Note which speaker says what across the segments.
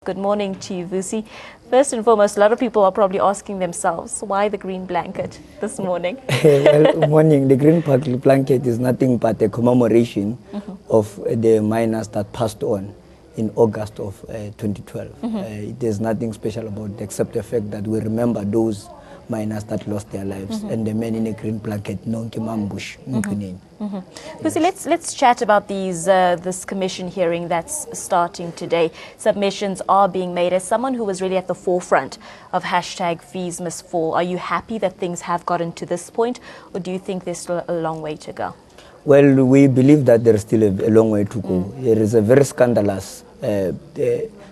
Speaker 1: Good morning to you, Vusi. First and foremost, a lot of people are probably asking themselves, why the green blanket this morning?
Speaker 2: Well, morning. The green blanket is nothing but a commemoration of the miners that passed on in August of 2012. There's nothing special about it except the fact that we remember those miners that lost their lives and the men in a green blanket, Nonkimambush.
Speaker 1: Vusi, let's chat about this commission hearing that's starting today. Submissions are being made. As someone who was really at the forefront of hashtag fees must fall, are you happy that things have gotten to this point, or do you think there's still a long way to go?
Speaker 2: Well, we believe that there is still a long way to go. There is a very scandalous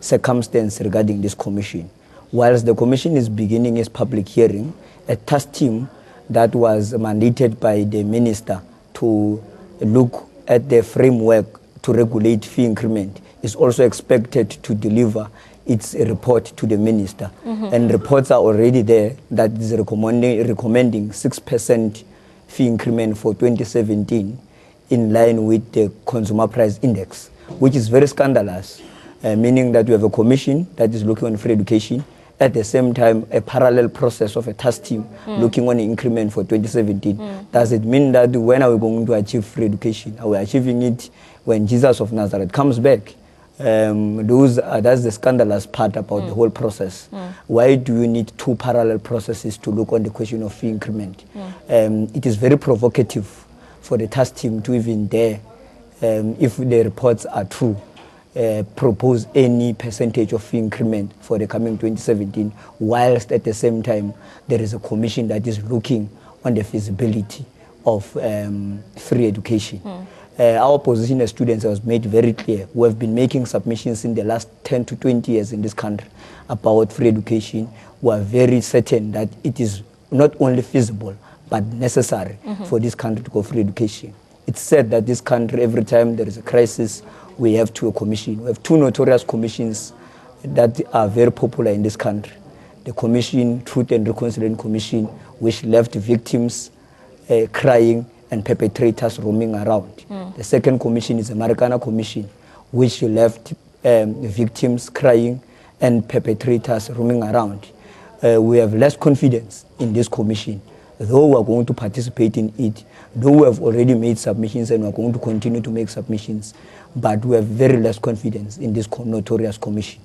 Speaker 2: circumstance regarding this commission. Whilst the commission is beginning its public hearing, a task team that was mandated by the minister to look at the framework to regulate fee increment is also expected to deliver its report to the minister. And reports are already there that is recommending 6% fee increment for 2017 in line with the consumer price index, which is very scandalous, meaning that we have a commission that is looking on free education, at the same time a parallel process of a task team looking on an increment for 2017. Does it mean that when are we going to achieve free education? Are we achieving it when Jesus of Nazareth comes back? That's the scandalous part about the whole process. Why do you need two parallel processes to look on the question of fee increment? It is very provocative for the task team to even dare, if the reports are true, propose any percentage of fee increment for the coming 2017, whilst at the same time there is a commission that is looking on the feasibility of free education. Our position as students was made very clear. We have been making submissions in the last 10 to 20 years in this country about free education. We are very certain that it is not only feasible but necessary for this country to go free education. It's said that this country, every time there is a crisis, we have a commission. We have two notorious commissions that are very popular in this country. The Commission, Truth and Reconciliation Commission, which left victims crying and perpetrators roaming around. The second commission is the Marikana Commission, which left victims crying and perpetrators roaming around. We have less confidence in this commission, though we are going to participate in it, though we have already made submissions and we are going to continue to make submissions, but we have very less confidence in this notorious commission.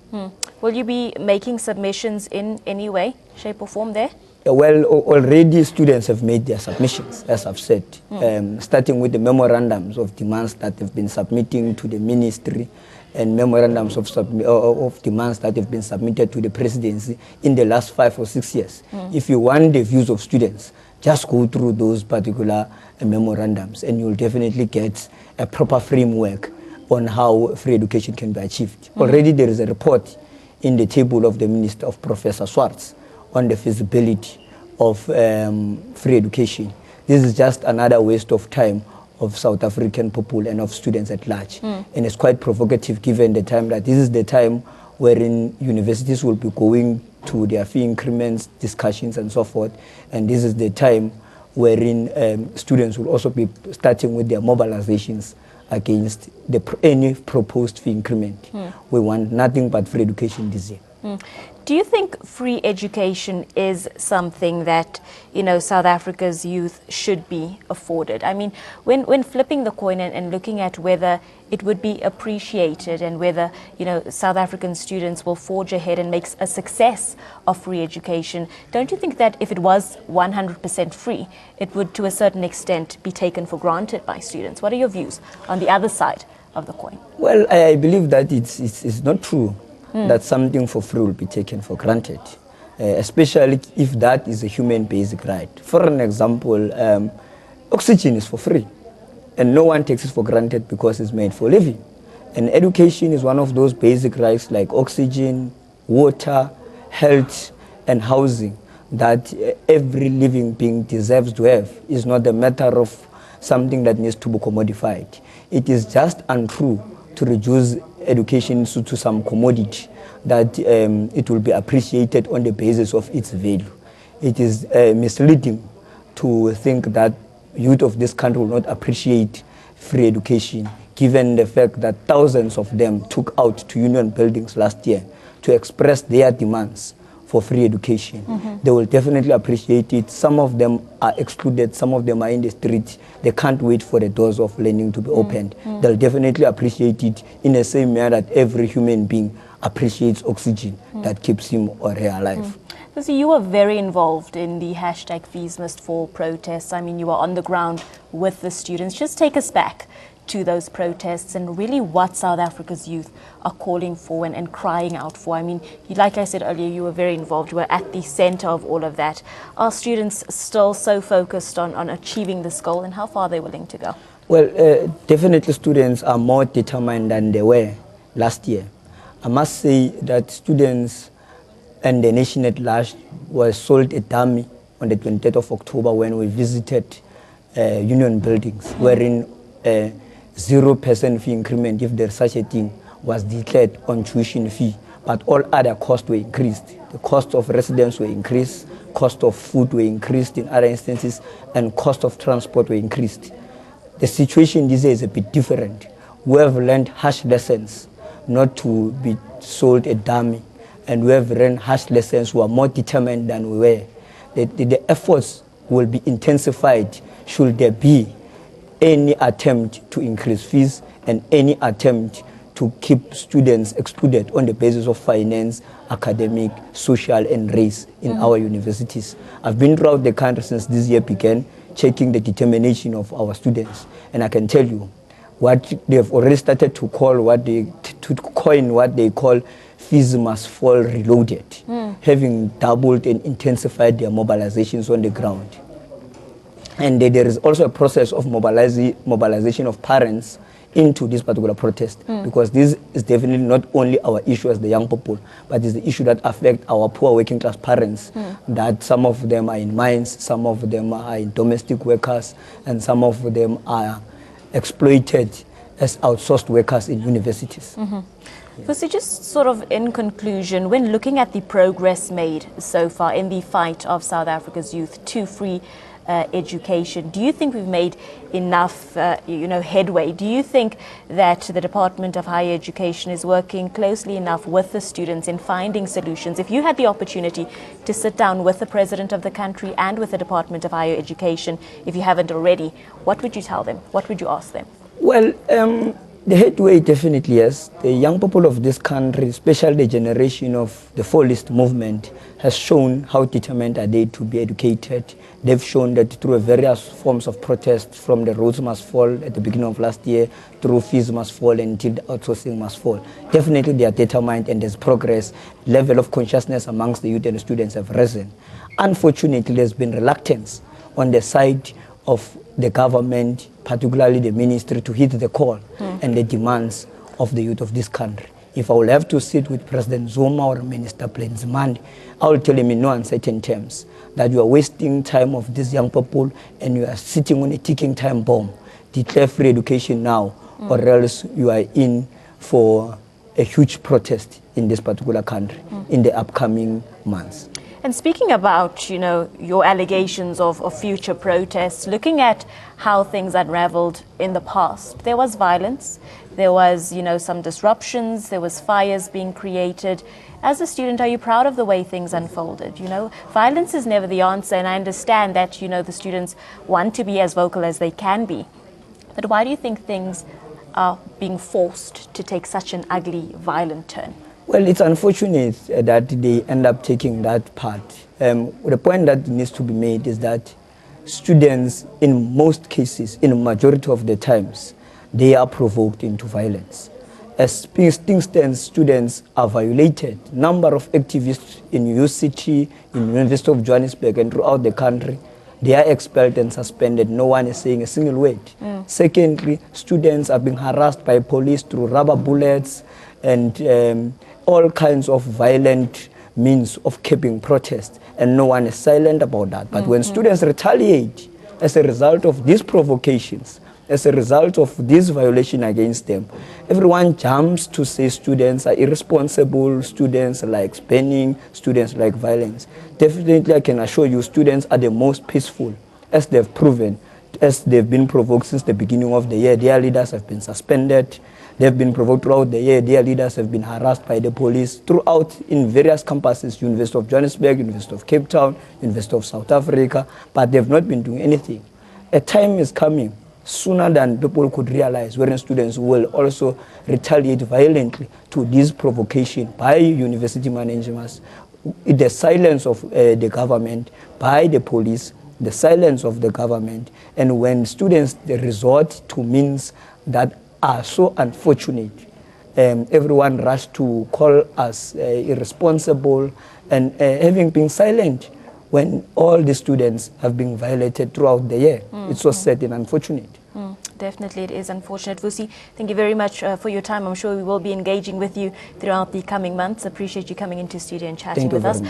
Speaker 1: Will you be making submissions in any way, shape or form there?
Speaker 2: Well, already students have made their submissions, as I've said, starting with the memorandums of demands that they've been submitting to the ministry and memorandums of demands that have been submitted to the presidency in the last 5 or 6 years. If you want the views of students, just go through those particular memorandums and you'll definitely get a proper framework on how free education can be achieved. Already there is a report in the table of the Minister of Professor Swartz on the feasibility of free education. This is just another waste of time of South African people and of students at large. And it's quite provocative given the time that this is the time wherein universities will be going to their fee increments, discussions and so forth. And this is the time wherein students will also be starting with their mobilizations against any proposed fee increment. We want nothing but free education this year.
Speaker 1: Do you think free education is something that, South Africa's youth should be afforded? I mean, when flipping the coin and looking at whether it would be appreciated and whether, South African students will forge ahead and make a success of free education, don't you think that if it was 100% free, it would to a certain extent be taken for granted by students? What are your views on the other side of the coin?
Speaker 2: Well, I believe that it's not true that something for free will be taken for granted, especially if that is a human basic right. For an example, oxygen is for free, and no one takes it for granted because it's made for living. And education is one of those basic rights like oxygen, water, health, and housing that every living being deserves to have. It's not a matter of something that needs to be commodified. It is just untrue to reduce education to some commodity that it will be appreciated on the basis of its value. It is misleading to think that youth of this country will not appreciate free education, given the fact that thousands of them took out to union buildings last year to express their demands for free education. They will definitely appreciate it. Some of them are excluded, some of them are in the street. They can't wait for the doors of learning to be opened. They'll definitely appreciate it in the same manner that every human being appreciates oxygen that keeps him or her alive.
Speaker 1: So you were very involved in the hashtag Fees Must Fall protests. I mean, you were on the ground with the students. Just take us back to those protests and really what South Africa's youth are calling for and crying out for. I mean, like I said earlier, you were very involved. You were at the center of all of that. Are students still so focused on achieving this goal, and how far are they willing to go?
Speaker 2: Well, definitely students are more determined than they were last year. I must say that students and the nation at large was sold a dummy on the 23rd of October when we visited union buildings, wherein 0% fee increment, if there's such a thing, was declared on tuition fee, but all other costs were increased. The cost of residence were increased, cost of food were increased in other instances, and cost of transport were increased. The situation this year is a bit different. We have learned harsh lessons not to be sold a dummy, and we have learned harsh lessons who are more determined than we were. The efforts will be intensified should there be any attempt to increase fees and any attempt to keep students excluded on the basis of finance, academic, social and race in our universities. I've been throughout the country since this year began, checking the determination of our students, and I can tell you what they've already started to call what they call fees must fall reloaded, having doubled and intensified their mobilizations on the ground. And there is also a process of mobilization of parents into this particular protest, because this is definitely not only our issue as the young people, but it's the issue that affects our poor working class parents, that some of them are in mines, some of them are in domestic workers, and some of them are exploited as outsourced workers in universities.
Speaker 1: So just sort of in conclusion, when looking at the progress made so far in the fight of South Africa's youth to free education, do you think we've made enough headway? Do you think that the Department of Higher Education is working closely enough with the students in finding solutions? If you had the opportunity to sit down with the President of the country and with the Department of Higher Education, if you haven't already, what would you tell them? What would you ask them?
Speaker 2: Well, the headway definitely yes. The young people of this country, especially the generation of the Fallist movement, has shown how determined are they to be educated. They've shown that through various forms of protest, from the roads must fall at the beginning of last year, through fees must fall until the outsourcing must fall. Definitely they are determined and there's progress. Level of consciousness amongst the youth and the students have risen. Unfortunately, there's been reluctance on the side of the government, particularly the ministry, to hit the call and the demands of the youth of this country. If I will have to sit with President Zuma or Minister Plenzimande, I will tell him in no uncertain terms that you are wasting time of these young people and you are sitting on a ticking time bomb. Declare free education now, or else you are in for a huge protest in this particular country in the upcoming months.
Speaker 1: And speaking about, your allegations of future protests, looking at how things unraveled in the past, there was violence, there was, some disruptions, there was fires being created. As a student, are you proud of the way things unfolded? Violence is never the answer, and I understand that, the students want to be as vocal as they can be. But why do you think things are being forced to take such an ugly, violent turn?
Speaker 2: Well, it's unfortunate that they end up taking that part. The point that needs to be made is that students, in most cases, in a majority of the times, they are provoked into violence. As things stand, students are violated. Number of activists in UCT, in University of Johannesburg and throughout the country, they are expelled and suspended. No one is saying a single word. Secondly, students are being harassed by police through rubber bullets and all kinds of violent means of keeping protest, and no one is silent about that. But when students retaliate as a result of these provocations, as a result of this violation against them, everyone jumps to say students are irresponsible, students like spending, students like violence. Definitely, I can assure you, students are the most peaceful, as they've proven, as they've been provoked since the beginning of the year. Their leaders have been suspended. They've been provoked throughout the year. Their leaders have been harassed by the police throughout in various campuses, University of Johannesburg, University of Cape Town, University of South Africa, but they've not been doing anything. A time is coming sooner than people could realize, wherein students will also retaliate violently to this provocation by university management, the silence of the government, by the police, the silence of the government, and when students they resort to means that are so unfortunate, everyone rushed to call us irresponsible and having been silent when all the students have been violated throughout the year. It's so sad and unfortunate.
Speaker 1: Definitely, it is unfortunate. Vusi, thank you very much for your time. I'm sure we will be engaging with you throughout the coming months. Appreciate you coming into studio and chatting with us.